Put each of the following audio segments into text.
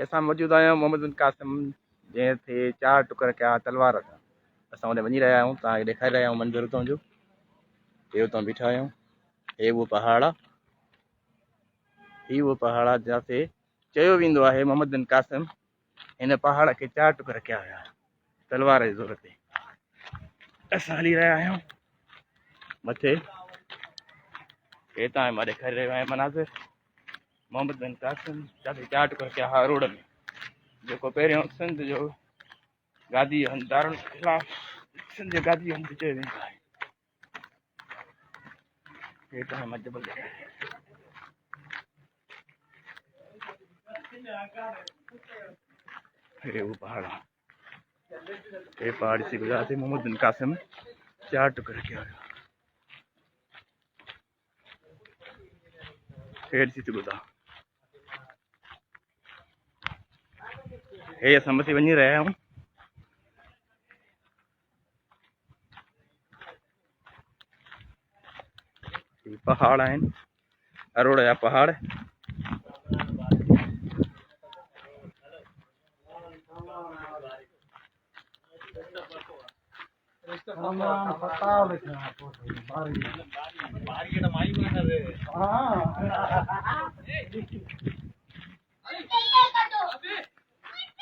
असां मौजूद आहियूं मोहम्मद बिन कासिम जंहिं ते 4 टुकर कया तलवार सां। असां होॾे वञी रहिया आहियूं, तव्हांखे ॾेखारे रहिया आहियूं मंदिर उतां जो। हे उतां बीठा आहियूं, हे उहो पहाड़ आहे, ही उहो पहाड़ आहे जिते चयो वेंदो आहे मोहम्मद बिन कासिम हिन पहाड़ खे 4 टुकर कया हुया तलवार जे ज़ोर ते। असां हली रहिया आहियूं मथे, हे तव्हां मां ॾेखारे रहियो आहियां मनाज़िर मोहम्मद बिन कासिम जिते 4 टुकर कया हुआ रोड में, जेको पहिरियों सिंध जो गादी हंधि दारुल खिलाफ़ सिंध जो गादी हंधि चयो वेंदो आहे। हे तव्हां मां जबल ॾेखारे, हे वो पहाड़ आहे, हे पहाड़ से गुजरा थे मोहम्मद बिन कासिम 4 टुकर किया हुया। हेठि थी गुज़ा हे असां मथे वञी रहिया आहियूं। पहाड़ आहिनि, अरोड़ा जा पहाड़।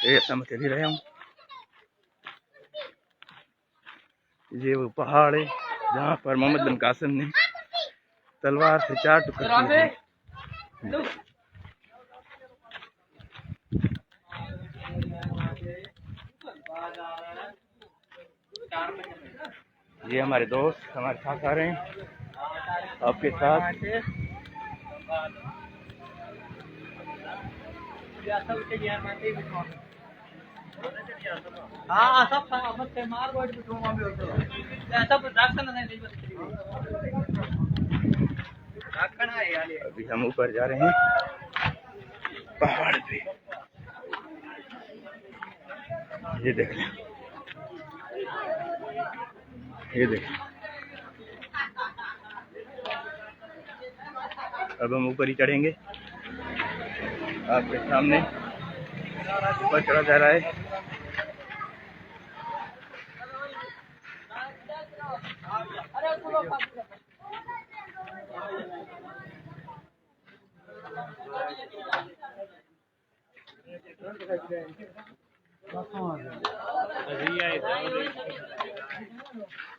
ये असां मथे हली रहिया आहियूं। ये वो पहाड़ है जहाँ पर मोहम्मद बिन कासिम ने तलवार से 4 टुकड़े किए। ये हमारे दोस्त हमारे साथ आ रहे हैं आपके साथ। अभी हम ऊपर जा रहे हैं पहाड़ पे, ये देख लें, ये देख। अब हम ऊपर ही चढ़ेंगे, आपके सामने ऊपर चढ़ा जा रहा है।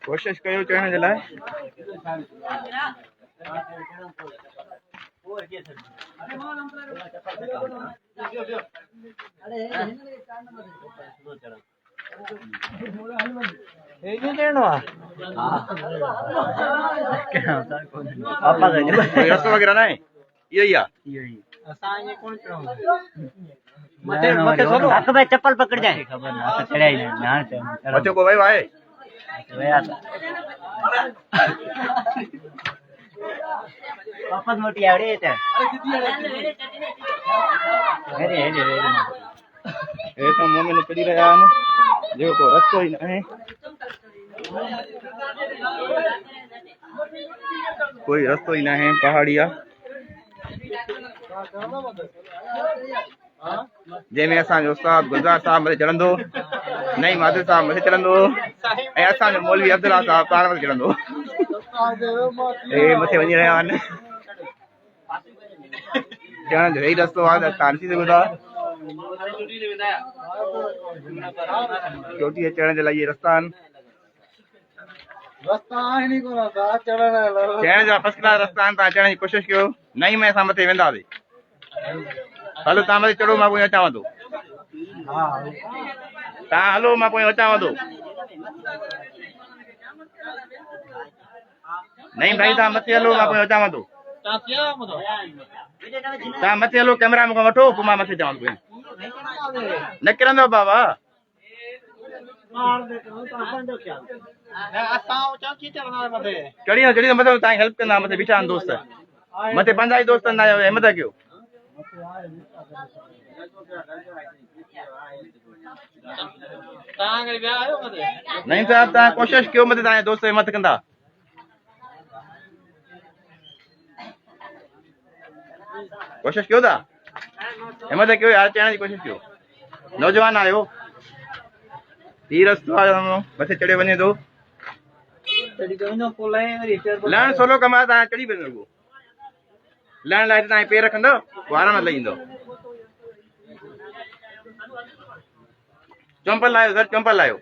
कोशिश कयो चढ़ण जे लाइ। रस्तो वगैरह ना है, यही है। चप्पल पकड़ जाए बच्चों को भाई भाई वापस मोटी आवड़े ये तो मुंह में चढ़ी रहा है जो को रस्तो ही ना है, कोई रस्तो ही ना है पहाड़िया जैमें असांजो उस्ताद गुलजार साहब मथे चढ़ंदो, नईं मादिर साहब मथे चढ़ंदो ऐं असांजो मौलवी अब्दुल्ला साहब पाण मथे चढ़ंदो। हे मथे वञी रहिया आहिनि, चढ़ण जो यही रस्तो आहे, तव्हां ॾिसी सघो था। चोटी चढ़ण जे लाइ इहे रस्ता आहिनि, चढ़ण जा फर्स्ट क्लास रस्ता आहिनि। तव्हां चढ़ण जी कोशिशि कयो, नईं में असां मथे वेंदासीं। हलो तव्हां मथे चढ़ो, मां पोइ अचांव थो। तव्हां हलो, मां पोइ अचांव थो। नहीं भाई तव्हां मथे हलो, मां पोइ अचांव थो। तव्हां मथे हलो, कैमरा मूंखां वठो, पोइ मां मथे अचांव थो। न किरंदो बाबा, चढ़ी चढ़ी मथे तव्हांजी हेल्प कंदा, मथे बीठा आहिनि दोस्त, मथे पंहिंजा ई दोस्त आहियो, हिमत कयो। नहीं साहब तव्हां कोशिशि कयो, मथे तव्हांजे दोस्त हिमत कंदा। कोशिशि कयो था। हिम्मत कयो यार चढ़ण जी कोशिश कयो नौजवान आयो ही रस्तो आहे मथे चढ़े वञे थो लहण सोलो कम आहे तव्हां चढ़ी वञो लहण लाइ तव्हां पेर रखंदव पोइ आराम सां लही ईंदो चंपल लायो सर चंपल लायो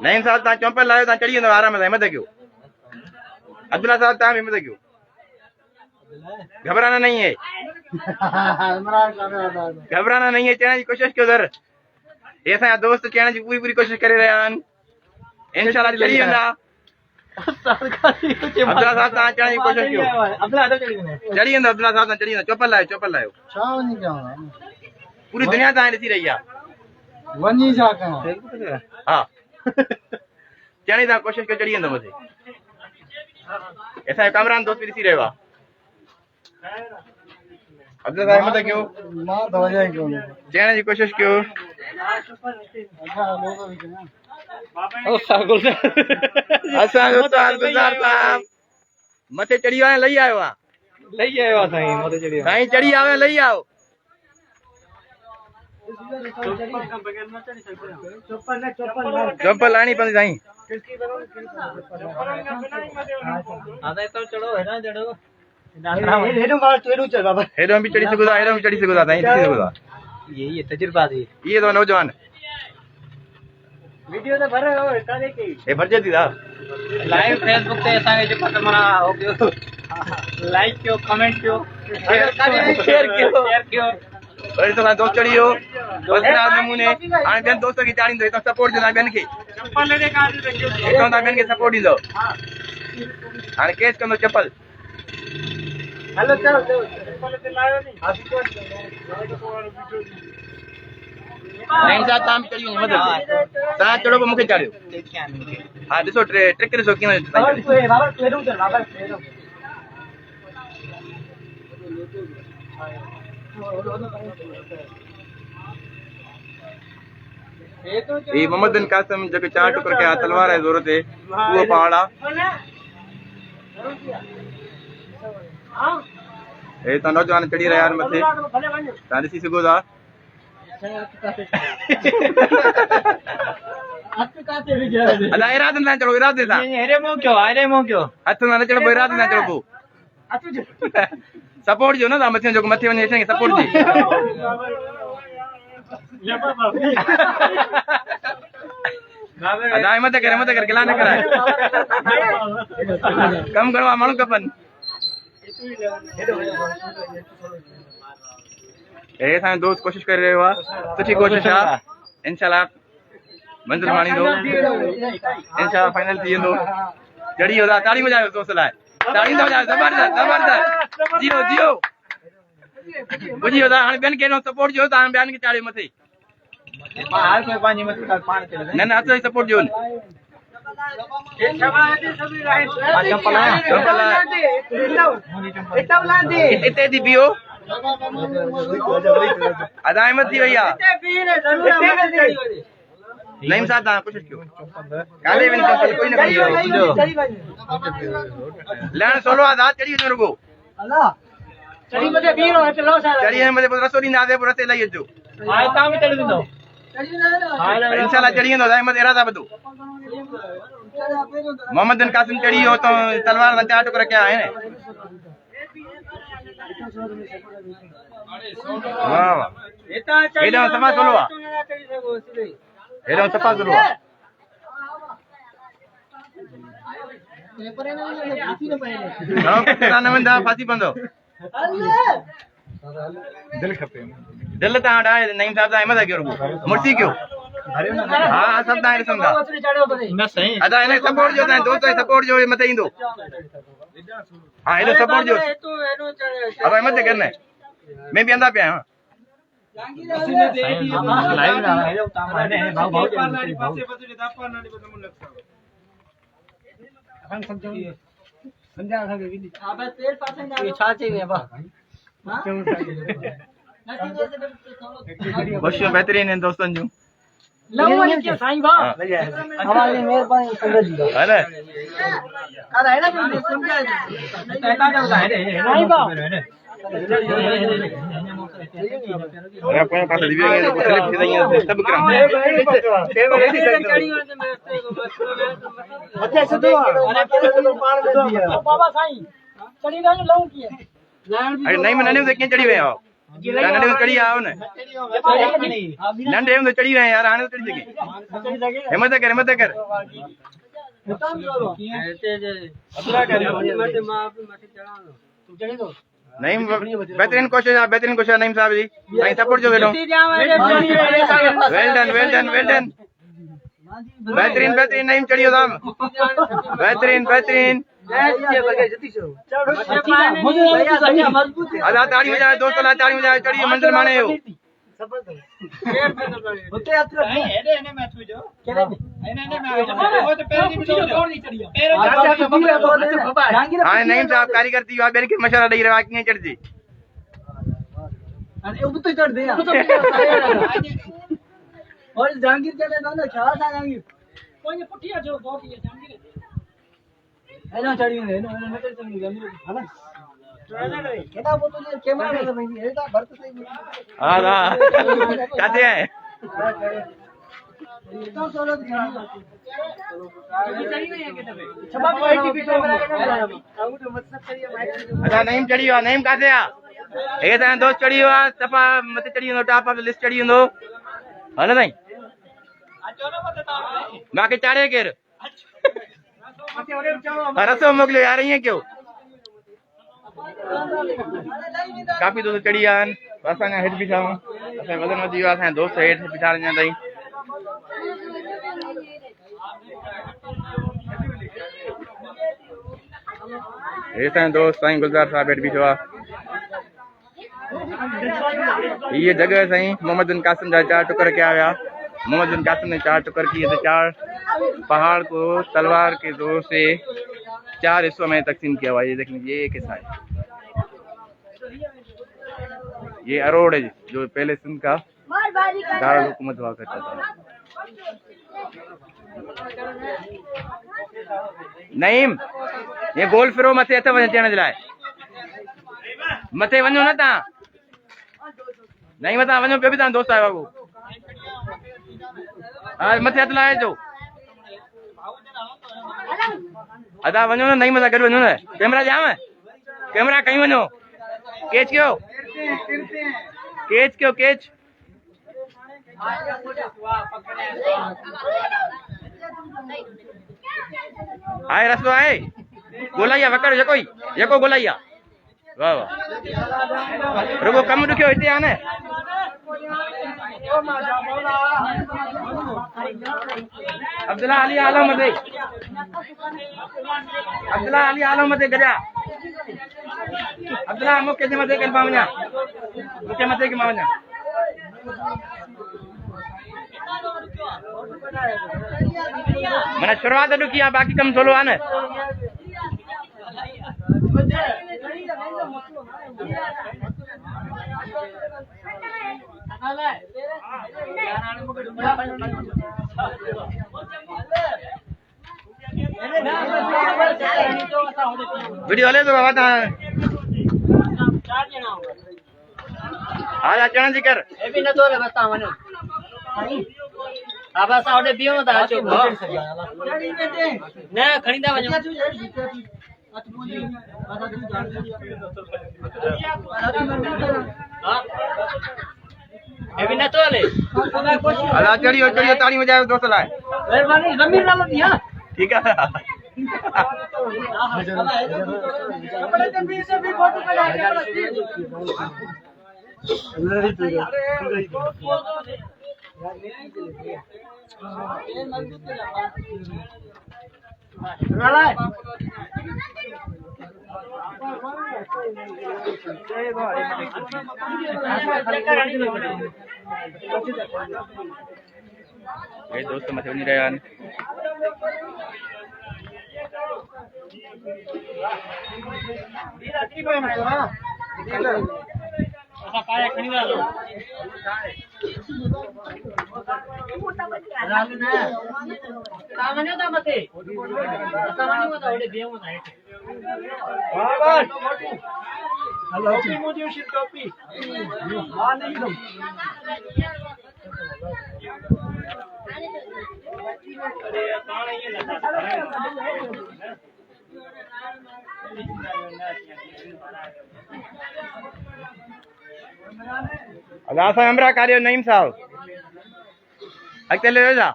नईम साहब तव्हां चंपल लायो तव्हां चढ़ी वेंदव आराम सां हिम्मत कयो अब्दुल्ला साहब तव्हां हिम्मत कयो घबराना नहीं है घबराना नहीं है चढ़ण जी कोशिश कयो सर हे असांजा दोस्त चढ़ण जी पूरी कोशिश करे रहिया आहिनि इंशाल्लाह चढ़ी वेंदा अब्दुल्ला साहब तव्हां चढ़ण जी कोशिश कयो चढ़ी वेंदो अब्दुल्ला साहब तव्हां चढ़ी वेंदो चंपल लायो पूरी दुनिया तव्हां ॾिसी रही आहे हा चढ़ी तव्हां कोशिश कयो चढ़ी वेंदो मथे असांजो कामरान दोस्त बि ॾिसी रहियो आहे अब्दुल्ला साहब हिम्मत कयो चढ़ण जी कोशिश कयो असांजो उस्ताद गुलज़ार साहब मथे चढ़ी वियो आहे लही आयो आहे साईं चढ़ी आयो लही आओ चंपल लाणी पवंदी साईं हेॾो बि चढ़ी सघो था हेॾो बि चढ़ी सघो था साईं ॾिसी सघो था इहे अथव नौजवान वीडियो तो भर हे भरजे थी था लाइव फेसबुक ते असांखे जेको त माना हो कयो लाइक कयो कमेंट कयो शेयर कयो वरी तव्हां दोस्त चढ़ी वियो वसीला नमूने हाणे ॿियनि दोस्त खे चाढ़ींदो हितां सपोर्ट ॾींदा ॿियनि खे हितां तव्हां ॿियनि खे सपोर्ट ॾींदो हाणे केस कंदो चप्पल हेलो चलो नईम साहब तव्हां बि चढ़ी वञो मदद तव्हां चढ़ो पोइ मूंखे चाढ़ियो हा ॾिसो ट्रिक ॾिसो कीअं ये मोहम्मद बिन कासिम जेके 4 टुकर कया तलवार जे ज़ोर ते उहो पहाड़ आहे हे तव्हां नौजवान चढ़ी रहिया आहिनि मथे तव्हां ॾिसी सघो था अला इरादे सां चढ़ो इरादे सां हथ सां न चढ़ो पोइ इरादे सां चढ़ो पोइ सपोर्ट जो न तव्हां मथे जेको मथे वञे असांखे सपोर्ट ॾे अदा हिम्मत कर गिला न कराए कम घणो आहे माण्हू खपनि हे असांजो दोस्त कोशिश करे रहियो आहे सुठी कोशिश आहे इंशाल्लाह मंज़िल माणींदो इंशाल्लाह फाइनल थी वेंदो चढ़ी वियो ताड़ी वॼायो दोस्त लाइ ताड़ी था वॼायो ज़बरदस्त जियो बुझी वियो हाणे ॿियनि खे सपोर्ट ॾियो तव्हां ॿियनि खे चाढ़ियो मथे न हथ सपोर्ट ॾियो हिते थी बीहो अदा हिम्मत थी वई आहे नईम साहब तव्हां कोशिश कयो काले वञी कोई न लहण सोलो आहे चढ़ी वञो रुगो चढ़ी मथे रस्तो ॾींदासीं पोइ रस्ते लही अचो इंशाल्लाह चढ़ी वेंदो हिम्मत इरादा बधो मोहम्मद बिन कासिम चढ़ी वियो तो तलवार सां 4 टुकर कया आहिनि वाह वाह हेॾो सफ़ा सोलो आहे हेॾो सफ़ा सोलो आहे न वञा फासी पवंदो दिल खपे दिल तव्हां वटि आहे नईम साहब तव्हां हिम्मत कयो मुर्ती कयो हा सभु तव्हां ॾिसंदा अदा हिन सपोर्ट जो तव्हां दोस्त सपोर्ट जो मथे ईंदो हा हेॾो सपोर्ट जो अब हिम्मत करना मैं भी अंदा पिया आहियां खुशियूं बहितरीन आहिनि दोस्तनि जूं लव वाली क्या साईं बा हमारी मेहरबानी संगत जी है ना कर है ना जो समझाए कहता चलता है साईं बा अरे कोई पास दिव्य है तो स्लिप थी नहीं सब करा अच्छा सुनो अरे बाबा साईं चढ़ी ना लऊं की अरे नहीं मैं नने देख के चढ़ी वे आओ नने में चढ़ी आओ ने नंदे में चढ़ी वे यार आने तो चढ़ी सके हिम्मत कर नहीं बेहतरीन कोशिश नहीं साहब जी नहीं सपोर्ट जो वेलो वेल डन बेहतरीन नहीं चढ़ियो साहब बेहतरीन आजा ताड़ी में जाए दोस्तों ला ताड़ी में जाए चढ़ियो मंजिल माने हो होते अत्र नहीं है ने मैं छू जो केने ने मैं वो तो पैर की जोड़ नहीं चढ़ियो हां नहीं साहब कारीगर थी बेर के मशवरा दई रहा कि चढ़ जी अरे वो तो चढ़ दे और जहांगीर चले ना छा जहांगीर कोई ने पुठिया जो बहुत ये जहांगीर है ना चढ़ी है ना नटर चढ़ी जहांगीर है ना केना वो तो कैमरा में नहीं है ना भरत सही हां कहते हैं तो सोलो दिखा चढ़ी नहीं है के तबे छबा क्वालिटी भी कैमरा लगा आऊ तो मतलब करिए माइक अच्छा नहीं चढ़ी हो नहीं कहते हैं एक ता दोस्त चढ़ी हो सफा मत चढ़ी हो टॉप ऑफ लिस्ट चढ़ी हो है ना नहीं बाकी चारे केर रसो मोकलियो यार ये क्यों काफी दोस्त चढ़ी आन असा हेठ बीठा हूं असा वजन वधी वियो असा दोस्त हेठ बीठा रहिया तई ऐसा दोस्त साईं गुलजार साहब हेठ बीठो आ ये जगह साईं मोहम्मद बिन कासिम जा 4 टुकर क्या हुआ मोहम्मद बिन कासिम ने 4 टुकर किए तो 4 पहाड़ को तलवार के जोर से 4 हिस्सों में तकसीम किया हुआ। ये देखिए ये एक हिस्सा है, ये अरोड़ है जो पहले सिंध का दारुल हुकूमत हुआ करता था। नहीं ये गोल फिरो मथे अथ अचण जे लाइ मथे वञो न तव्हां नहीं मथां वञो पियो बि तव्हां दोस्त आहियो बाबू हा मथे हथ लाहिजो अदा वञो न नहीं मथां गॾु वञो न कैमरा ॾियांव कैमरा कहीं वञो कैच कयो कैच आए रस्तो आए गोलाइया वकर यको गोलाइया वाह वाह रुगो कम ॾुखियो हिते आहे न अब्दुल्ला अली आलम मथे गजा अब्दुल्ला मूंखे जे मथे कर मां वञा मूंखे मथे के मां वञा माना शुरुआत ॾुखी आहे बाक़ी कम सोलो आहे न वीडियो हले तो बाबा तव्हां हा अचण जी कर ए भी न तो रे बता वनो आ बस ओडे बियो ता अचो न खणींदा वञो ए भी न तो हले अला चढ़ियो ताड़ी वजायो दोस्त लाए मेहरबानी जमीन नाल दी हां ठीक है अपने जमीन से भी फोटो कढा के ये दोस्त मथे वञी रहिया आहिनि अल्लाह सा हमरा कार्य नईम साहब अगते ले जा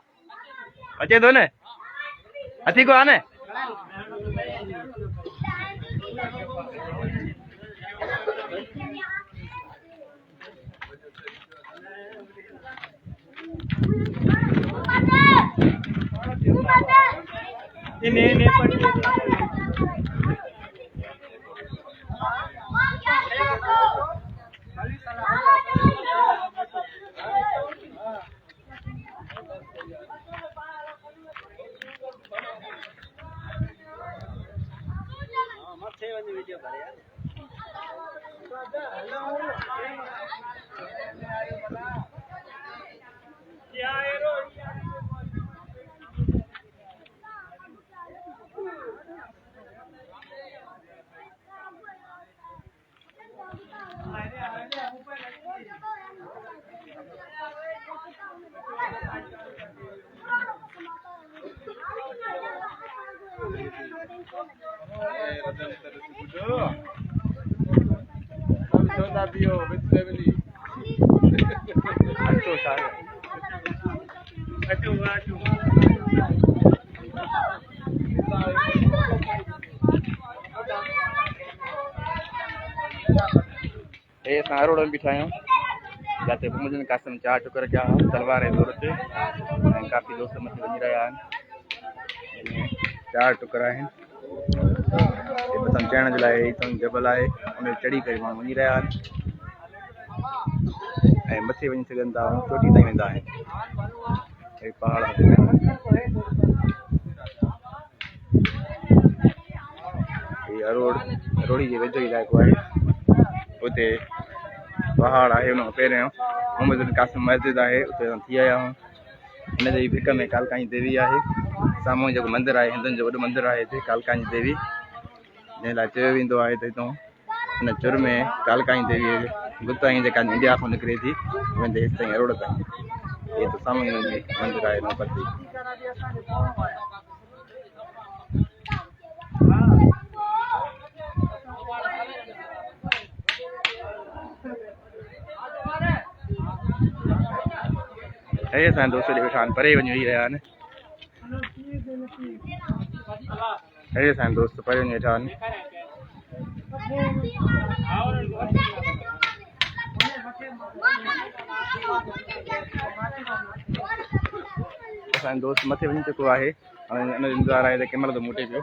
अचे दो ने अथी को आने ने रोड में बिठा आयो जाते मुझे कासम 4 टुकर क्या तलवार है जोर से काफी दोस्त मथे वही रहा है 4 टुकड़ा है पसंद चढ़ण जे लाइ जबल है उन चढ़ी करे माण्हू वही रहा है मथे वही सघन था चोटी ताईं वेंदा आहिनि पहाड़ रोड़ी जे वेझो इलाइक़ो आहे उते पहाड़ है उन पहिरियों मोहम्मद बिन कासिम मस्जिद है उते थी आया आहियूं हिन जे भिक में कालकाई देवी है साम्हूं जेको मंदिर है हिंदुनि जो वॾो मंदिर है हिते कालकाई देवी जंहिं लाइ चयो वेंदो आहे त हितां हिन चुर में कालकाई देवी गुप्ता जेका इंडिया खां निकिरे थी वेंदे हिते ताईं अरोड़ ताईं ये तो साम्हूं ई मंदिर आहे नौपती असां दोस्त जे वेठा आहिनि परे वञी वेही रहिया आहिनि असां दोस्त परे वञी वेठा आहिनि असांजो दोस्त मथे वञी चुको आहे हाणे हुन जो इंतज़ारु आहे त कंहिं महिल त मोटे पियो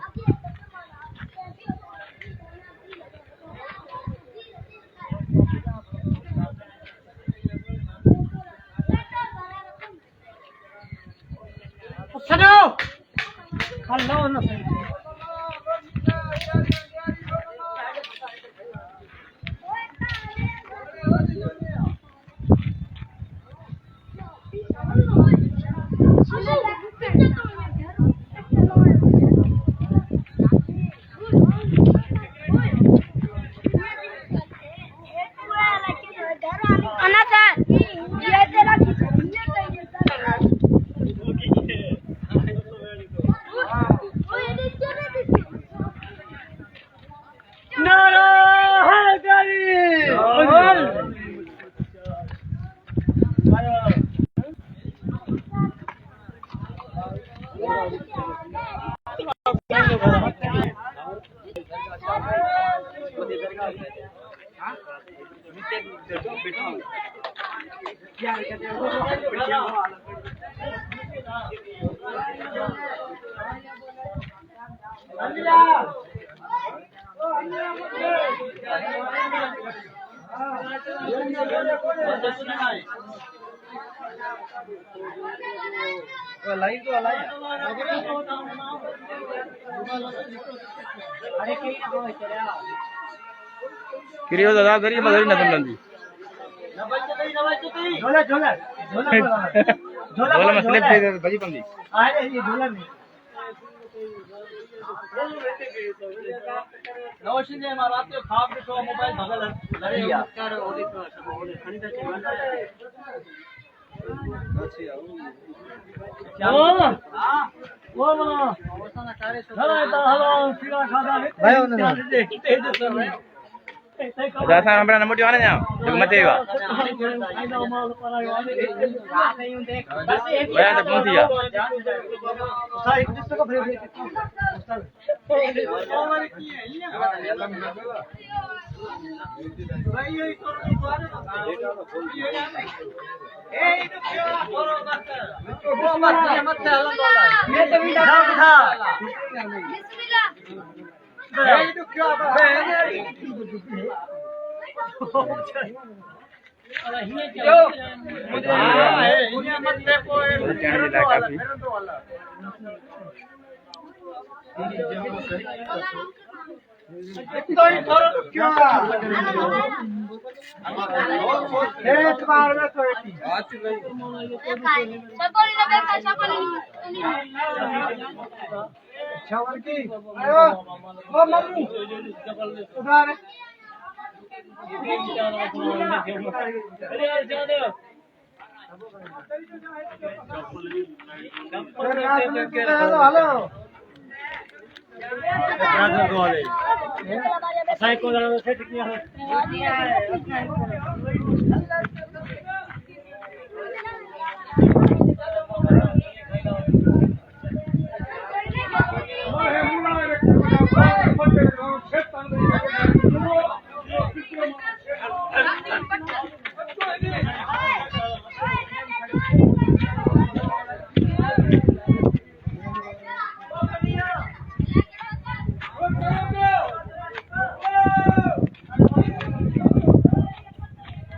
किरियो दादा दरी मदरी न समझंदी झोला झोला झोला बोला मसले पे भजी पंदी आ रे ये झोला में नवशीन ने मारा तो खाब के तो मोबाइल भगल लड़े कर ओदी तो खणी था हेलो भाई अच्छा असां हमरा नंबर ॾियो न ॼाम जेको मथे वियो आहे वया त कोन थी आहे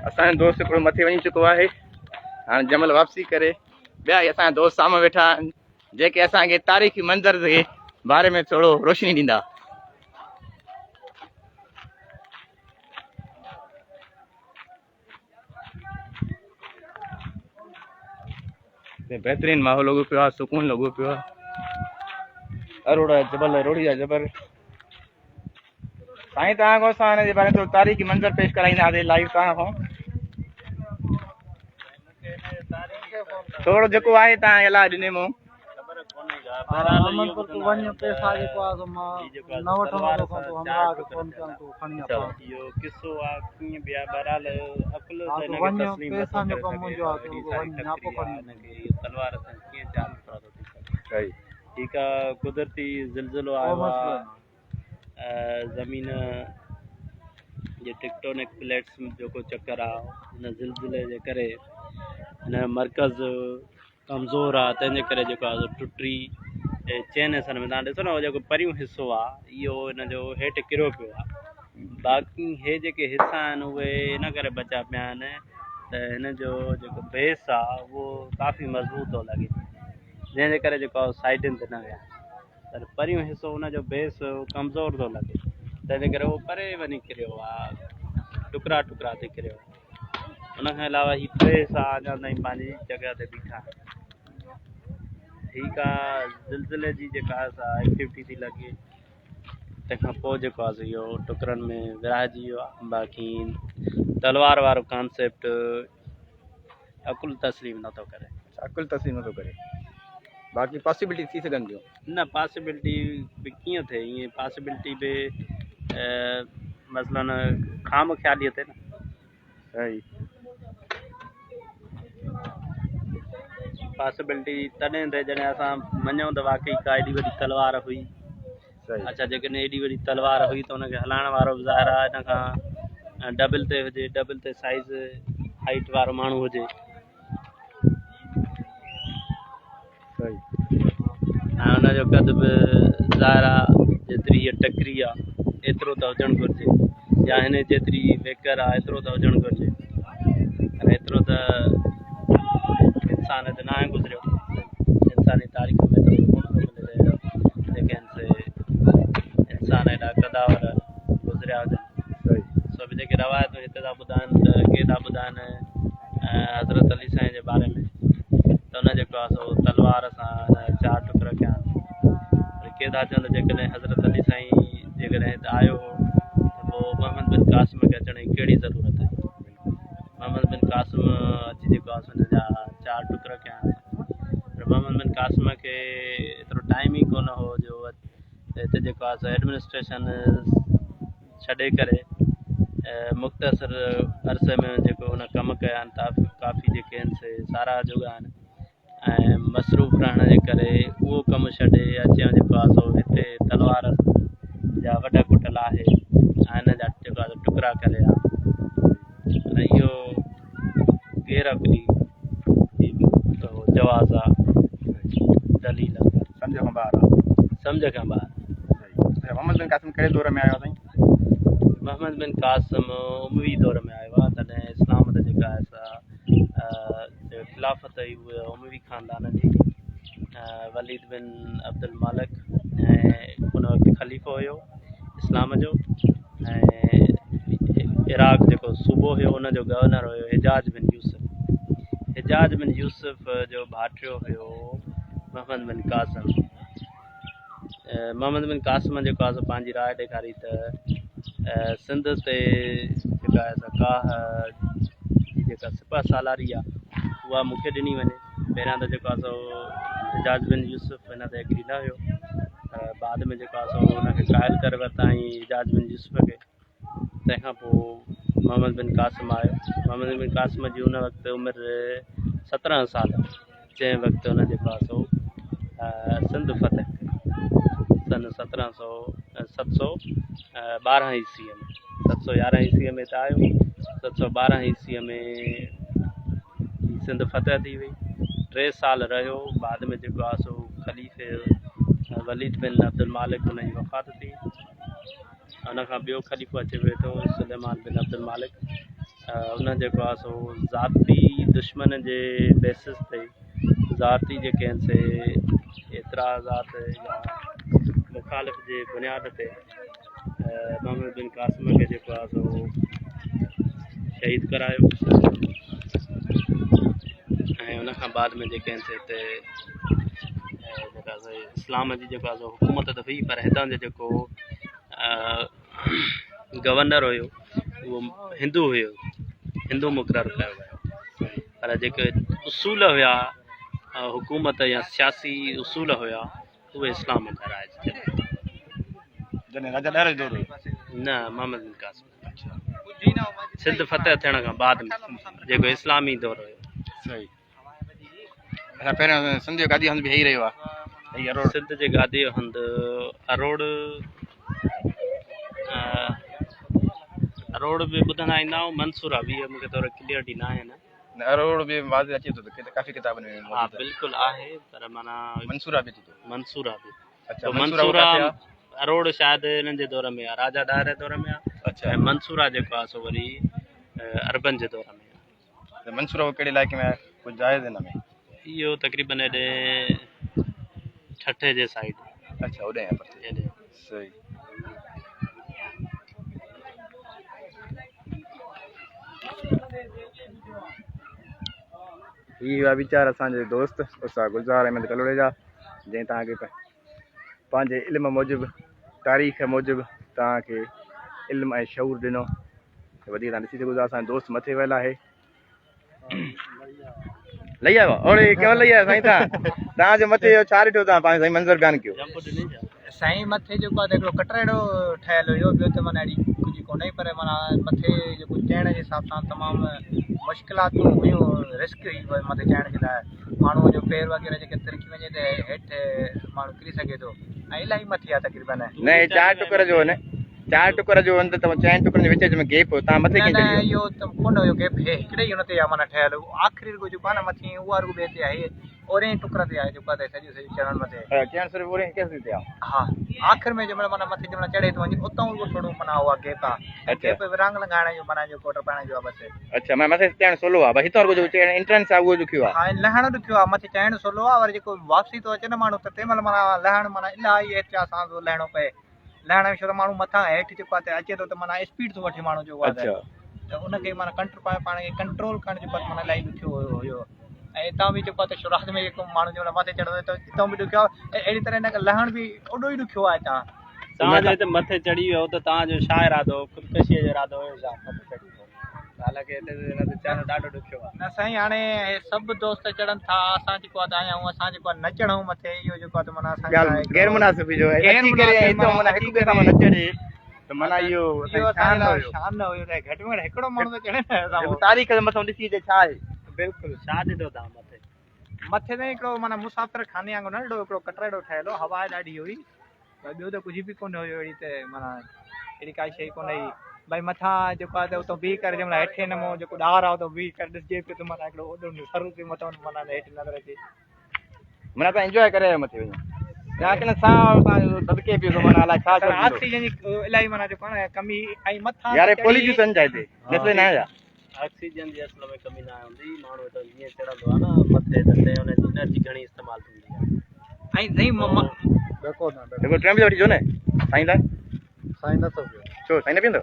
असांजो दोस्त हिकिड़ो मथे वञी चुको आहे हाणे जमल वापसी करे ॿिया असांजा दोस्त साम्हूं वेठा आहिनि जेके असांखे तारीख़ी मंज़र जे बारे में थोरो रोशनी ॾींदा। बेहतरीन माहौल लॻो पियो आहे, सुकून लॻो पियो आहे। अरोड़ा जबल रोड़ी जा जबर साईं तव्हां खां असां हिन जे बारे में थोरो तारीख़ी मंज़र पेश कराईंदासीं लाइव तव्हां खां थोरो जेको आहे तव्हां अलाह ॾिने मूं पैसा जेको आहे न वठंदो तो हमरा के फोन कन तो खणी आ यो किस्सो आ कीअं बिया बहरहाल अकुल से न तस्लीम पैसा जो कम मुंहिंजो आहे तो ना को खणी तलवार से कीअं जान पड़ो सही ठीक आ कुदरती ज़िलज़िलो आयो आहे ज़मीन जे टेक्टोनिक प्लेट्स जेको चक्कर आहे हिन ज़िलज़िले जे करे हिन मर्कज़ कमज़ोर आहे तंहिंजे करे जेको आहे टुटी चइनि हिसनि में तव्हां ॾिसो न जेको परियूं हिसो आहे इहो हिन जो हेठि किरियो पियो आहे बाक़ी हे जेके हिसा आहिनि उहे इन करे बचा पिया आहिनि त हिन जो जेको बेस आहे उहो काफ़ी मज़बूत थो लॻे जंहिंजे करे जेको साइडुनि ते न विया पर परियूं हिसो हुनजो बेस कमज़ोर थो लॻे तंहिंजे करे उहो परे वञी किरियो आहे टुकड़ा टुकड़ा ते किरियो उनखां अलावा ही टे हिसा अञा ताईं पंहिंजी जॻह ते बीठा आहिनि ठीकु आहे ज़िलज़िले जी जेका एक्टिविटी थी लॻे तंहिंखां पोइ जेको आहे इहो टुकड़नि में विरहाइजी वियो आहे बाक़ी तलवार वारो कॉन्सेप्ट अकुल तस्लीम नथो करे अकुल तस्लीम नथो करे बाक़ी पॉसिबिलिटी थी सघनि थियूं न पॉसिबिलिटी बि कीअं थिए ईअं पॉसिबिलिटी बि मसलन खाम ख़्यालीअ ते न सही पॉसिबिलिटी तॾहिं थिए जॾहिं असां मञूं त वाक़ई का एॾी वॾी तलवार हुई सही अच्छा जेकॾहिं एॾी वॾी तलवार हुई त हुनखे हलाइण वारो बि ज़ाहिर आहे हिन खां डबल ते हुजे डबल ते साइज़ हाइट वारो माण्हू हुजे सही ऐं हुनजो कद बि ज़ाहिर आहे जेतिरी हीअ टकरी आहे एतिरो त हुजणु घुरिजे या हिन जेतिरी वेकर आहे एतिरो त हुजणु घुरिजे पर एतिरो त इंसान ते न आहे गुज़रियो इंसानी तारीख़ में त कोन थो मिले जेके इंसान एॾा कदावर गुज़रिया हुजनि सही सभु जेके रवायतूं हिते था ॿुधाइनि के था ॿुधाइनि हज़रत अली साईं जे बारे में त हुन जेको आहे सो तलवार सां 4 टुकर कया के था चवनि जेकॾहिं हज़रत अली साईं जेकॾहिं हिते आयो हो त पोइ मोहम्मद बिन क़ासिम खे अचण जी कहिड़ी ज़रूरत आहे मोहम्मद बिन क़ासिम अची जेको आहे हुन जा 4 टुकर कया पर मोहम्मद बिन क़ासिम खे एतिरो टाइम ई कोन हो जो हिते जेको आहे सो एडमिनिस्ट्रेशन छॾे करे मुख़्तसर अरसे में जेको हुन कमु कया आहिनि काफ़ी जेके आहिनि से सारा जुगा आहिनि ऐं मसरूफ़ रहण जे करे उहो कमु छॾे अचणु जेको आहे सो हिते तलवार जा वॾा कुटल आहे ऐं हिन जा जेको आहे टुकड़ा करे आहे ऐं इहो गैर अकली जवाज़ आहे दलील सम्झ खां ॿाहिरि आहे सम्झ खां ॿाहिरि मोहम्मद बिन क़ासिम कहिड़े दौर में आयो साईं मोहम्मद बिन क़ासिम उमवी दौर में आयो आहे तॾहिं इस्लाम त जेका आहे सा ख़िलाफ़त हुई उहा उमवी ख़ानदान जी वलीद बिन अब्दुल मालिक ऐं उन वक़्तु ख़लीफ़ो हुयो इस्लाम जो ऐं इराक़ जेको सूबो हुयो उनजो गवर्नर हुयो हिजाज बिन यूसुफ जो भाटियो हुयो मोहम्मद बिन क़ासिम मोहम्मद बिन क़ासिम जेको आहे पंहिंजी राय ॾेखारी त सिंध ते जेका आहे सा काह जेका सिपह सालारी आहे उहा मूंखे ॾिनी वञे पहिरियां त जेको आहे सो हिजाज बिन यूसुफ हिन ते एग्री न हुयो बाद में जेको आहे सो हुनखे क़ाइल करे वरिताईं हिजाज बिन यूसुफ खे तंहिंखां पोइ मोहम्मद बिन क़ासिम आयो मोहम्मद बिन क़ासिम जी उन वक़्तु उमिरि 17 साल जंहिं वक़्तु हुन जेको आहे सो सिंध फ़तह सन 712 ईस्वीअ में 711 ईस्वीअ में त आयो 712 ईस्वीअ में सिंध फ़तह थी वई 3 साल रहियो बाद में जेको आहे सो ख़लीफ़े वलीद बिन अब्दुल मालिक हुनजी वफ़ात थी हुन खां ॿियो ख़लीफ़ो अची वेठो सुलेमान बिन अब्दुल मालिक हुन जेको आहे सो ज़ाती दुश्मन जे बेसिस ते ज़ाती जेके आहिनि से एतिराज़ात या मुखालिफ़ जे बुनियाद ते मोहम्मद बिन क़ासिम खे जेको आहे सो शहीद करायो ऐं हुन खां बाद में जेके आहिनि हिते जेका इस्लाम जी जेको आहे हुकूमत त हुई पर हितां जो जेको गवर्नर हुयो उहो हिंदू मुक़ररु कयो वियो पर जेके उसूल हुया हुकूमत या सियासी उसूल हुया उहे इस्लाम जा राज जॾहिं राजा ॾारे दौर हुयो न मोहम्मद बिन क़ासिम सिंध फ़तह थियण खां बाद में जेको इस्लामी दौर हुयो सही असां पहिरियों सिंध जो गादी हंधि बि हेई रहियो आहे सिंध जे गादी जो हंधि अरोड़ बि ॿुधंदा ईंदा आहियूं मंसूरा बि मूंखे थोरो क्लियरिटी न आहे न अरोड़ बि वाज़ अचे थो त काफ़ी किताबनि में हा बिल्कुलु आहे पर माना मंसूरा बि अचे थो मंसूरा बि अच्छा मंसूरा अरोड़ शायदि हिननि जे दौर में आहे राजा ॾारे दौर में आहे अच्छा ऐं मंसूरा जेको आहे सो वरी अरबन जे दौर में आहे त मंसूरा कहिड़े इलाइक़े में आहे कुझु जाइज़ हिन में इहो तक़रीबन हेॾे ठठे जे साइड अच्छा होॾे आहे हेॾे सही ही हुआ वीचार असांजे दोस्त उस्ताद गुलज़ार अहमद कलोड़े जा जंहिं तव्हांखे पंहिंजे इल्म मूजिबि तारीख़ मूजिबि तव्हांखे इल्म ऐं शऊर ॾिनो वधीक तव्हां ॾिसी सघो था असांजो दोस्त मथे वियल आहे लही आयो और केवल लही आयो साईं तव्हांजे मथे जो छा ॾिठो तव्हां पंहिंजो साईं मंज़र कान कयो साईं मथे जेको आहे हिकिड़ो कटरेड़ो ठहियलु हुयो ॿियो त माना अहिड़ी कुझु कोन्हे पर माना मथे जेको चढ़ण जे हिसाब सां तमामु मुश्किलातूं हुयूं रिस्क हुई मथे चढ़ण जे लाइ माण्हूअ जो पेर वग़ैरह जेके तिरकी वञे त हेठि माण्हू किरी सघे थो ऐं इलाही मथे आहे तक़रीबन न 4 टुकर जो न 4 टुकर जो अंदरि तव्हां 4 टुकरनि जे विच में गैप हो तव्हां मथे कीअं चढ़ी इहो त कोन हुयो गैप हिकिड़े ई हुन ते आहे माना ठहियलु आख़िरी रुगो जेको आहे न मथे उहा रुगो ॿिए ते आहे ओरे टुकर ते आहे जेको आहे सॼो चढ़ण मथे चढ़ण सिर्फ़ु ओरे केसिताईं ते आहे हा आख़िर में जंहिंमहिल माना मथे जंहिंमहिल चढ़े थो वञे उतां रुगो थोरो माना उहा गैप आहे गैप विरंग लॻाइण जो माना जो कोट पाइण जो आहे बसि अच्छा मां मथे चढ़ण सोलो आहे हितां रुगो जो एंट्रेंस आहे उहो ॾुखियो आहे हा लहण ॾुखियो आहे मथे चढ़ण सोलो आहे वरी जेको वापसी थो अचे न माण्हू त तंहिं महिल माना लहण माना इलाही एतिरा सां लहिणो पए लहण में छो त माण्हू मथां हेठि जेको आहे अचे थो त माना स्पीड थो वठे माण्हू जो अच्छा त उनखे माना पाण खे कंट्रोल करण जो माना इलाही ॾुखियो हुयो ऐं हितां बि जेको आहे त शुरूआत में जेको माण्हू जो मथे चढ़ंदो त हितां बि ॾुखियो आहे ऐं अहिड़ी तरह हिन खे लहण बि ओॾो ई ॾुखियो आहे हितां तव्हांजे हिते मथे चढ़ी वियो त तव्हांजो छा इरादो ख़ुदकशीअ जो इरादो हुयो छा मथे चढ़ी वियो हालांकि हिते चढ़णु ॾाढो ॾुखियो आहे न साईं हाणे सभु दोस्त चढ़नि था असां जेको आहे आया आहियूं असां जेको आहे न चढ़ूं मथे इहो जेको आहे त माना असांखे गैर मुनासिब जो त माना इहो शान न हुयो त घटि में घटि हिकिड़ो माण्हू त चढ़े न तारीख़ जे मथां ॾिसी छा आहे बिल्कुलु छा ॾिठो तव्हां मथे मथे ते हिकिड़ो माना मुसाफ़िर खाने वांगुरु नंढो हिकिड़ो कटरेड़ो ठहियल हो हवा ॾाढी हुई ॿियो त कुझु बि कोन हुयो अहिड़ी त माना अहिड़ी काई शइ कोन हुई भाई मथां जेको आहे त उतां बीह करे जंहिं महिल हेठि नमो जेको ॾार आहे उतां बीह करे ॾिसिजे पियो त माना हिकिड़ो ओॾो सरू ते मथां माना हेठि नज़र अचे माना तव्हां इंजॉय करे आहियो मथे वञी या की न साह तव्हांजो सदके पियो माना अलाए छा ऑक्सीजन जी इलाही माना जेको आहे कमी ऐं मथां यार पोल्यूशन जा हिते ॾिसले न आया ऑक्सीजन जी असल में कमी न हूंदी माण्हू त जीअं चढ़ंदो आहे न मथे त हुनजी एनर्जी घणी इस्तेमालु थींदी आहे ऐं साईं देखो ट्रेन बि वठी जो न साईं लाइ साईं नथो पियो छो साईं न पींदो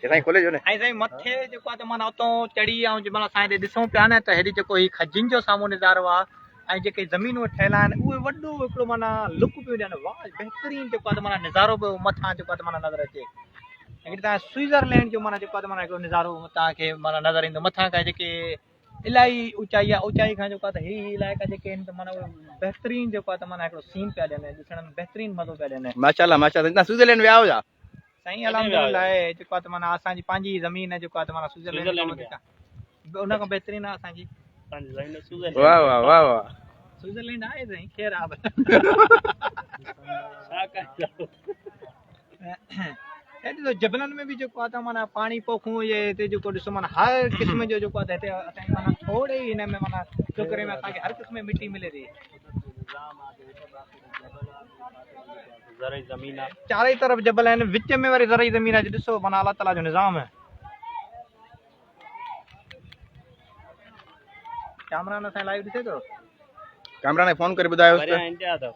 साईं खोले जो न ऐं साईं मथे जेको आहे त माना उतां चढ़ी ऐं जंहिं महिल असां हिते ॾिसूं पिया न त हेॾी जेको ही खजिन जो साम्हूं नज़ारो आहे ऐं जेके ज़मीनूं ठहियल आहिनि उहे वॾो हिकिड़ो माना लुक पियो ॾियनि वाह बहितरीनु जेको आहे त माना नज़ारो पियो मथां जेको आहे त माना नज़र अचे हिकिड़ी तव्हां स्विट्ज़रलैंड जो माना जेको आहे त माना हिकिड़ो नज़ारो तव्हांखे माना नज़र ईंदो मथां खां जेके इलाही ऊचाई आहे ऊचाई खां जेको आहे त ही इलाइक़ा जेके आहिनि त माना उहे बहितरीनु जेको आहे त माना हिकिड़ो सीन पिया ॾियनि ॾिसण में बहितरीनु मज़ो पिया ॾियनि माशाल्लाह माशाल्लाह तव्हां स्विट्ज़रलैंड विया हुआ साईं अल्हम्दुलिल्लाह जेको आहे त माना असांजी पंहिंजी ज़मीन जेको आहे त माना स्विट्ज़रलैंड उन खां बहितरीनु आहे असांजी वाह वाह वाह वाह स्विट्ज़रलैंड आहे साईं ख़ैर आहे जबलनि में बि जेको आहे त माना पाणी पोखूं इहे हिते जेको ॾिसो माना हर क़िस्म जो जेको आहे त हिते असांखे माना थोरे ई हिन में माना टुकरे में असांखे हर क़िस्म जी मिटी मिले थी ज़मीन आहे चारई तरफ़ जबल आहिनि विच में वरी ज़रई ज़मीन आहे ॾिसो माना अलाह ताला जो निज़ाम है कामरान असां लाइव ॾिसे थो कामरान खे फोन करे ॿुधायो इंडिया अथव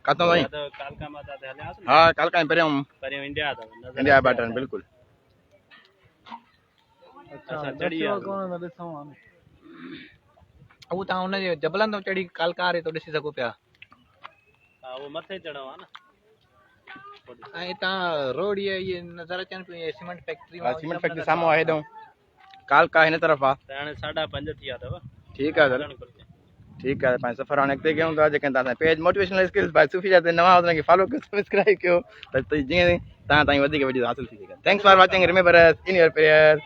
किथां साईं कालका माता ते हलियासीं हा कालका में परियों इंडिया अथव इंडिया बैटन बिल्कुलु असां चढ़ी विया उहो तव्हां हुनजे जबलनि तां चढ़ी कालका वारे तो ॾिसी सघो पिया हा उहो मथे चढ़ो आहे न ऐं तव्हां रोड इहे नज़र अचनि पियूं इहे सीमेंट फैक्ट्री साम्हूं आहे हेॾो कालका हिन तरफ़ आहे त हाणे 5:30 थी विया अथव ठीकु आहे सर ठीकु आहे पंहिंजो सफ़र हाणे अॻिते कयूं था जेके तव्हां पेज मोटिवेशनल स्किल्स बाय सूफ़ी जा नवां हुनखे फॉलो कयो सब्सक्राइब कयो त जीअं तव्हां ताईं वधीक वीडियो हासिल थी सघे thanks for watching remember in your prayer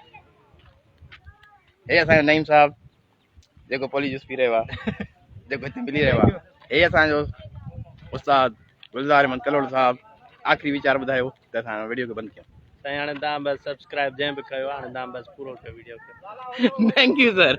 हे असांजो नईम साहब जेको पोली जूस पी रहियो आहे जेको हिते मिली रहियो आहे हे असांजो उस्ताद गुलज़ार अहमद कलोड़ साहब आख़िरी वीचार ॿुधायो त असां वीडियो खे बंदि कयूं साईं हाणे तव्हां बसि सब्सक्राइब जंहिं बि कयो आहे हाणे तव्हां बसि पूरो कयो वीडियो खे थैंक यू सर